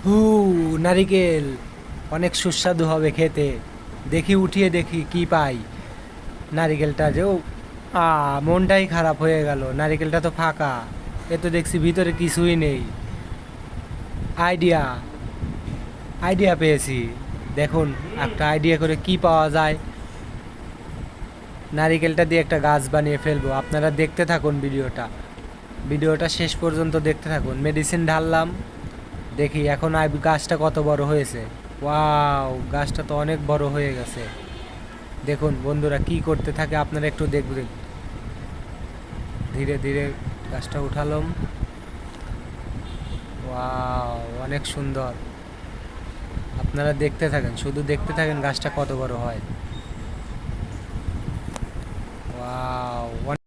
হু, নারিকেল অনেক সুস্বাদু হবে খেতে। দেখি উঠিয়ে দেখি কি পাই। নারিকেলটা যে মনটাই খারাপ হয়ে গেল, নারিকেলটা তো ফাঁকা। এ তো দেখছি ভিতরে কিছুই নেই। আইডিয়া, আইডিয়া পেয়েছি। দেখুন, একটা আইডিয়া করে কি পাওয়া যায়। নারিকেলটা দিয়ে একটা গাছ বানিয়ে ফেলবো। আপনারা দেখতে থাকুন ভিডিওটা, ভিডিওটা শেষ পর্যন্ত দেখতে থাকুন। মেডিসিন ঢাললাম, দেখি এখন গাছটা কত বড় হয়েছে। ওয়াও, গাছটা তো অনেক বড় হয়ে গেছে। দেখুন বন্ধুরা কি করতে থাকে আপনারা একটু দেখবেন। ধীরে ধীরে গাছটা উঠালাম। ওয়াও, অনেক সুন্দর। আপনারা দেখতে থাকেন, শুধু দেখতে থাকেন গাছটা কত বড় হয়। ওয়াও।